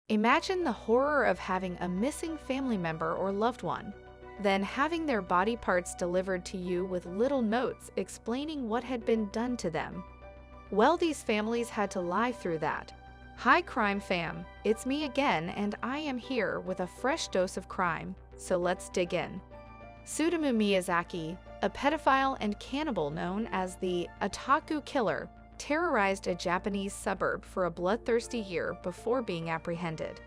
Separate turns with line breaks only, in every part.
Imagine the horror of having a missing family member or loved one, then having their body parts delivered to you with little notes explaining what had been done to them. Well, these families had to lie through that. Hi crime fam, it's me again and I am here with a fresh dose of crime, so let's dig in. Tsutomu Miyazaki, a pedophile and cannibal known as the Otaku Killer, terrorized a Japanese suburb for a bloodthirsty year before being apprehended.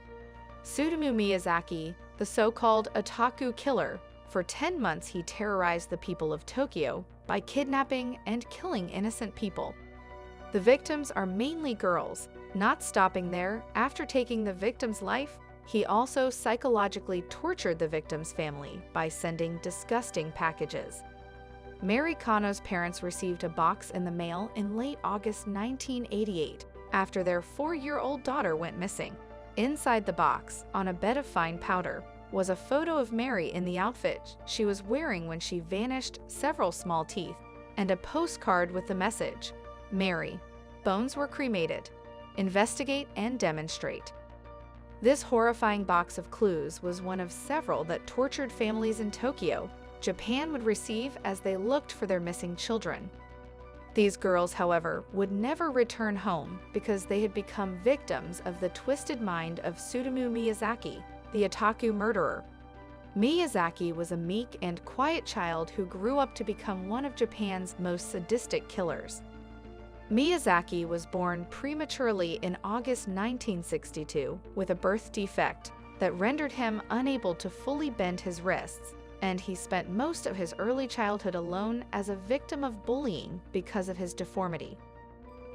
Tsutomu Miyazaki, the so-called Otaku Killer, for 10 months he terrorized the people of Tokyo by kidnapping and killing innocent people. The victims are mainly girls. Not stopping there, after taking the victim's life, he also psychologically tortured the victim's family by sending disgusting packages. Mary Kano's parents received a box in the mail in late August 1988 after their 4-year-old daughter went missing. Inside the box, on a bed of fine powder, was a photo of Mary in the outfit she was wearing when she vanished, several small teeth, and a postcard with the message, "Mary, bones were cremated. Investigate and demonstrate." This horrifying box of clues was one of several that tortured families in Tokyo, Japan would receive as they looked for their missing children. These girls, however, would never return home because they had become victims of the twisted mind of Tsutomu Miyazaki, the otaku murderer. Miyazaki was a meek and quiet child who grew up to become one of Japan's most sadistic killers. Miyazaki was born prematurely in August 1962 with a birth defect that rendered him unable to fully bend his wrists, and he spent most of his early childhood alone as a victim of bullying because of his deformity.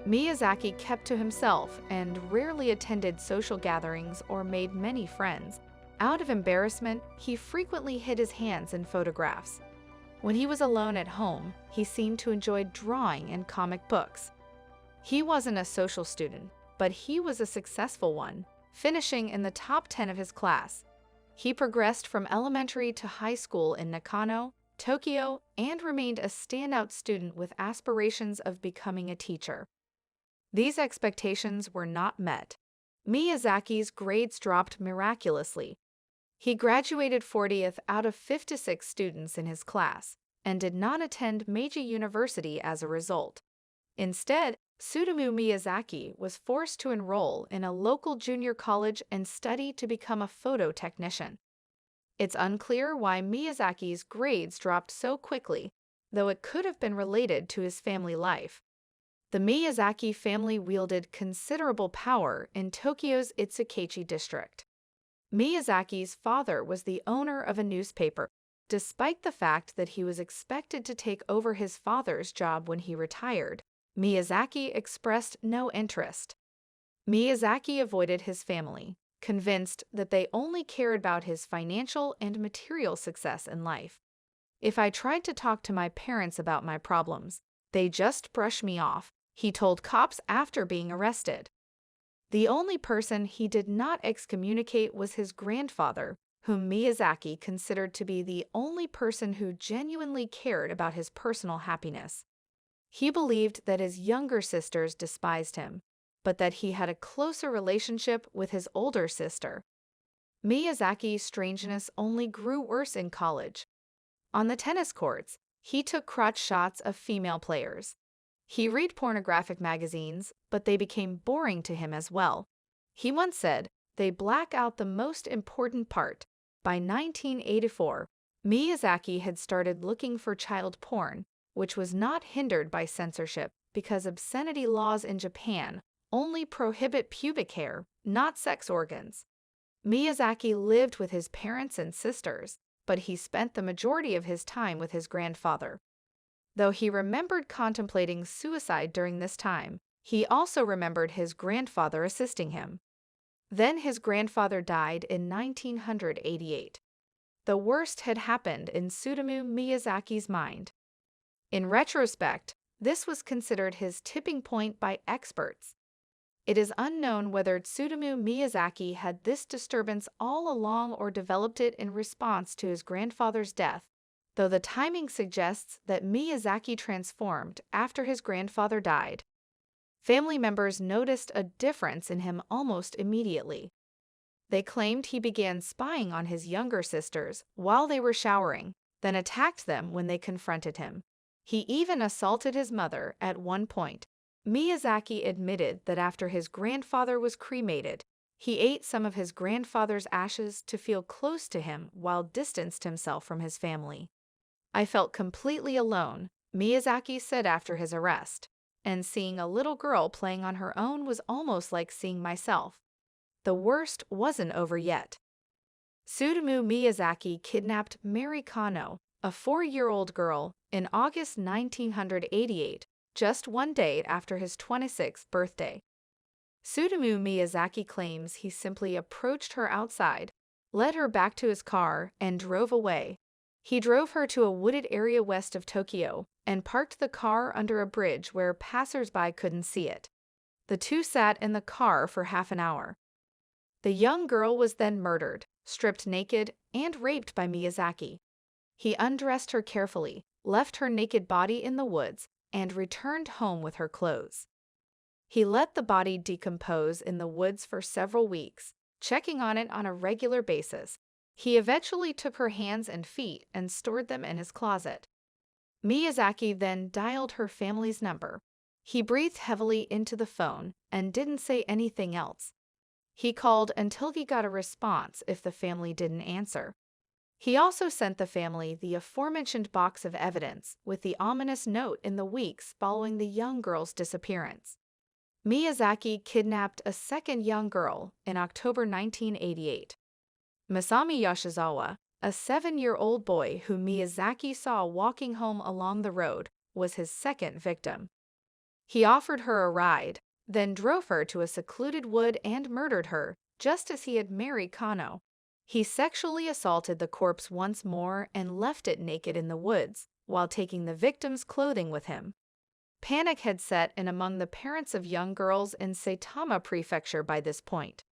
Miyazaki kept to himself and rarely attended social gatherings or made many friends. Out of embarrassment, he frequently hid his hands in photographs. When he was alone at home, he seemed to enjoy drawing and comic books. He wasn't a social student, but he was a successful one, finishing in the top 10 of his class. He progressed from elementary to high school in Nakano, Tokyo, and remained a standout student with aspirations of becoming a teacher. These expectations were not met. Miyazaki's grades dropped miraculously. He graduated 40th out of 56 students in his class and did not attend Meiji University as a result. Instead, Tsutomu Miyazaki was forced to enroll in a local junior college and study to become a photo technician. It's unclear why Miyazaki's grades dropped so quickly, though it could have been related to his family life. The Miyazaki family wielded considerable power in Tokyo's Itsukechi district. Miyazaki's father was the owner of a newspaper, despite the fact that he was expected to take over his father's job when he retired. Miyazaki expressed no interest. Miyazaki avoided his family, convinced that they only cared about his financial and material success in life. "If I tried to talk to my parents about my problems, they just brush me off," he told cops after being arrested. The only person he did not excommunicate was his grandfather, whom Miyazaki considered to be the only person who genuinely cared about his personal happiness. He believed that his younger sisters despised him, but that he had a closer relationship with his older sister. Miyazaki's strangeness only grew worse in college. On the tennis courts, he took crotch shots of female players. He read pornographic magazines, but they became boring to him as well. He once said, "They black out the most important part." By 1984, Miyazaki had started looking for child porn, which was not hindered by censorship because obscenity laws in Japan only prohibit pubic hair, not sex organs. Miyazaki lived with his parents and sisters, but he spent the majority of his time with his grandfather. Though he remembered contemplating suicide during this time, he also remembered his grandfather assisting him. Then his grandfather died in 1988. The worst had happened in Tsutomu Miyazaki's mind. In retrospect, this was considered his tipping point by experts. It is unknown whether Tsutomu Miyazaki had this disturbance all along or developed it in response to his grandfather's death, though the timing suggests that Miyazaki transformed after his grandfather died. Family members noticed a difference in him almost immediately. They claimed he began spying on his younger sisters while they were showering, then attacked them when they confronted him. He even assaulted his mother at one point. Miyazaki admitted that after his grandfather was cremated, he ate some of his grandfather's ashes to feel close to him while distanced himself from his family. I felt completely alone, Miyazaki said after his arrest, and seeing a little girl playing on her own was almost like seeing myself. The worst wasn't over yet. Tsutomu Miyazaki kidnapped Mary Kano, a 4-year-old girl, in August 1988, just one day after his 26th birthday. Tsutomu Miyazaki claims he simply approached her outside, led her back to his car, and drove away. He drove her to a wooded area west of Tokyo and parked the car under a bridge where passers-by couldn't see it. The two sat in the car for half an hour. The young girl was then murdered, stripped naked, and raped by Miyazaki. He undressed her carefully, left her naked body in the woods, and returned home with her clothes. He let the body decompose in the woods for several weeks, checking on it on a regular basis. He eventually took her hands and feet and stored them in his closet. Miyazaki then dialed her family's number. He breathed heavily into the phone and didn't say anything else. He called until he got a response if the family didn't answer. He also sent the family the aforementioned box of evidence with the ominous note in the weeks following the young girl's disappearance. Miyazaki kidnapped a second young girl in October 1988. Masami Yoshizawa, a 7-year-old boy who Miyazaki saw walking home along the road, was his second victim. He offered her a ride, then drove her to a secluded wood and murdered her, just as he had Mary Kano. He sexually assaulted the corpse once more and left it naked in the woods, while taking the victim's clothing with him. Panic had set in among the parents of young girls in Saitama Prefecture by this point.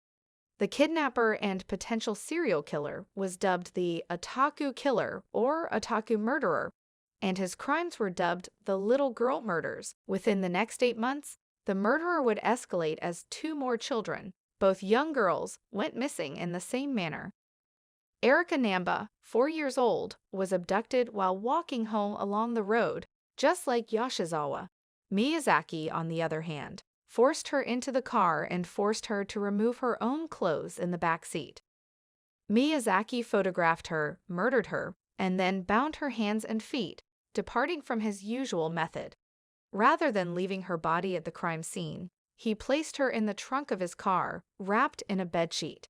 The kidnapper and potential serial killer was dubbed the Otaku Killer or Otaku Murderer, and his crimes were dubbed the Little Girl Murders. Within the next 8 months, the murderer would escalate as 2 more children, both young girls, went missing in the same manner. Erika Namba, 4 years old, was abducted while walking home along the road, just like Yoshizawa. Miyazaki, on the other hand, forced her into the car and forced her to remove her own clothes in the back seat. Miyazaki photographed her, murdered her, and then bound her hands and feet, departing from his usual method. Rather than leaving her body at the crime scene, he placed her in the trunk of his car, wrapped in a bedsheet.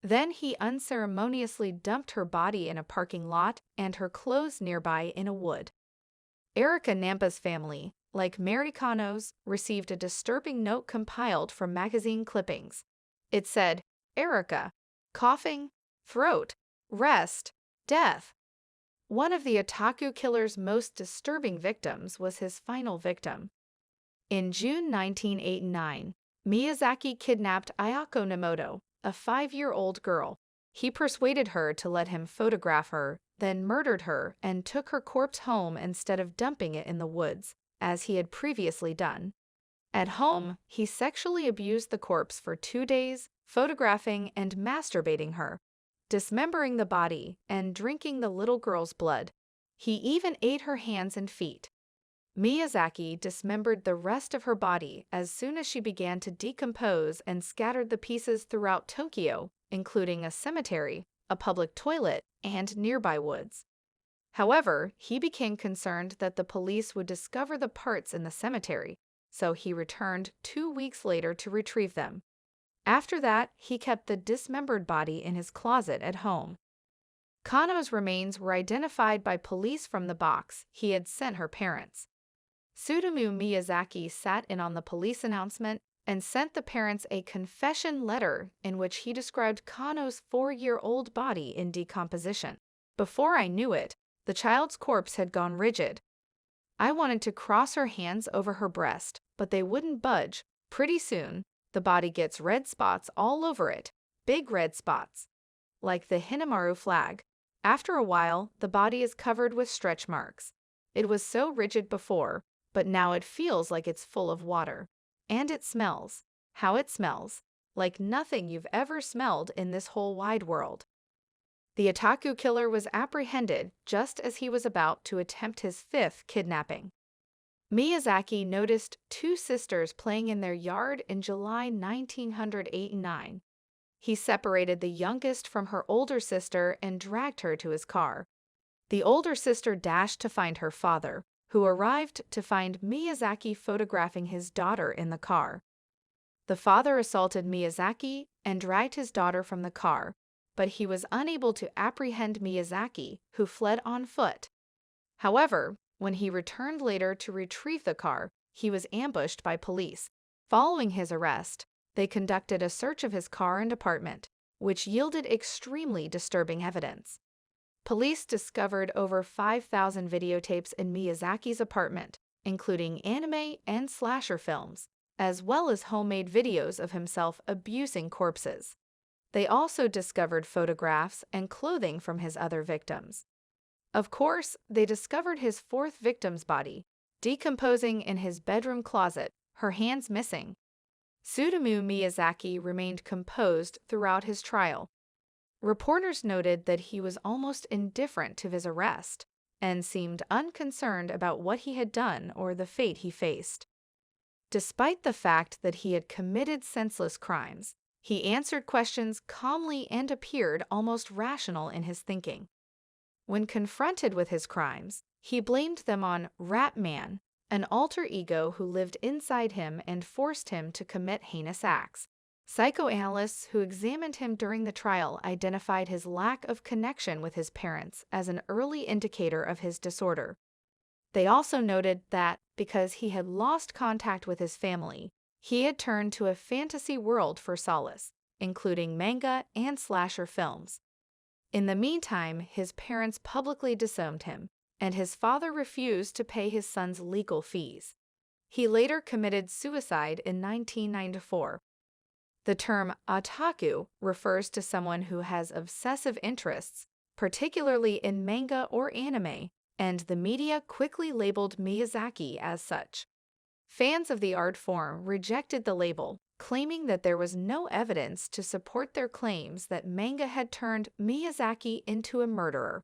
Then he unceremoniously dumped her body in a parking lot and her clothes nearby in a wood. Erika Namba's family, like Mary Kano's, received a disturbing note compiled from magazine clippings. It said, "Erika, coughing, throat, rest, death." One of the Otaku killer's most disturbing victims was his final victim. In June 1989, Miyazaki kidnapped Ayako Nemoto, a 5-year-old girl. He persuaded her to let him photograph her, then murdered her and took her corpse home instead of dumping it in the woods, as he had previously done. At home, he sexually abused the corpse for 2 days, photographing and masturbating her, dismembering the body and drinking the little girl's blood. He even ate her hands and feet. Miyazaki dismembered the rest of her body as soon as she began to decompose and scattered the pieces throughout Tokyo, including a cemetery, a public toilet, and nearby woods. However, he became concerned that the police would discover the parts in the cemetery, so he returned 2 weeks later to retrieve them. After that, he kept the dismembered body in his closet at home. Kano's remains were identified by police from the box he had sent her parents. Tsutomu Miyazaki sat in on the police announcement and sent the parents a confession letter in which he described Kano's 4-year-old body in decomposition. "Before I knew it, the child's corpse had gone rigid. I wanted to cross her hands over her breast, but they wouldn't budge. Pretty soon, the body gets red spots all over it, big red spots, like the Hinamaru flag. After a while, the body is covered with stretch marks. It was so rigid before, but now it feels like it's full of water. And it smells. How it smells. like nothing you've ever smelled in this whole wide world. The otaku killer was apprehended just as he was about to attempt his fifth kidnapping. Miyazaki noticed two sisters playing in their yard in July 1989. He separated the youngest from her older sister and dragged her to his car. The older sister dashed to find her father, who arrived to find Miyazaki photographing his daughter in the car. The father assaulted Miyazaki and dragged his daughter from the car, but he was unable to apprehend Miyazaki, who fled on foot. However, when he returned later to retrieve the car, he was ambushed by police. Following his arrest, they conducted a search of his car and apartment, which yielded extremely disturbing evidence. Police discovered over 5,000 videotapes in Miyazaki's apartment, including anime and slasher films, as well as homemade videos of himself abusing corpses. They also discovered photographs and clothing from his other victims. Of course, they discovered his fourth victim's body, decomposing in his bedroom closet, her hands missing. Tsutomu Miyazaki remained composed throughout his trial. Reporters noted that he was almost indifferent to his arrest and seemed unconcerned about what he had done or the fate he faced. Despite the fact that he had committed senseless crimes, he answered questions calmly and appeared almost rational in his thinking. When confronted with his crimes, he blamed them on Rat Man, an alter ego who lived inside him and forced him to commit heinous acts. Psychoanalysts who examined him during the trial identified his lack of connection with his parents as an early indicator of his disorder. They also noted that, because he had lost contact with his family, he had turned to a fantasy world for solace, including manga and slasher films. In the meantime, his parents publicly disowned him, and his father refused to pay his son's legal fees. He later committed suicide in 1994. The term otaku refers to someone who has obsessive interests, particularly in manga or anime, and the media quickly labeled Miyazaki as such. Fans of the art form rejected the label, claiming that there was no evidence to support their claims that manga had turned Miyazaki into a murderer.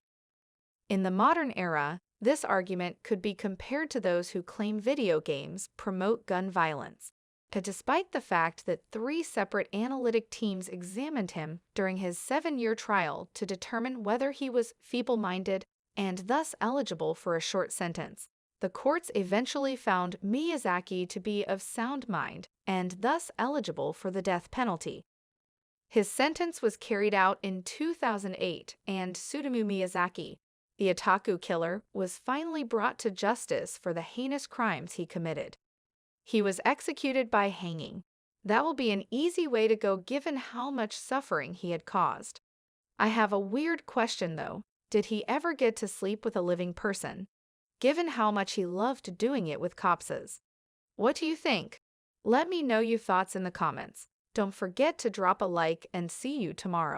In the modern era, this argument could be compared to those who claim video games promote gun violence. Despite the fact that 3 separate analytic teams examined him during his 7-year trial to determine whether he was feeble-minded and thus eligible for a short sentence, the courts eventually found Miyazaki to be of sound mind and thus eligible for the death penalty. His sentence was carried out in 2008, and Tsutomu Miyazaki, the otaku killer, was finally brought to justice for the heinous crimes he committed. He was executed by hanging. That will be an easy way to go given how much suffering he had caused. I have a weird question though. Did he ever get to sleep with a living person? Given how much he loved doing it with corpses. What do you think? Let me know your thoughts in the comments. Don't forget to drop a like and see you tomorrow.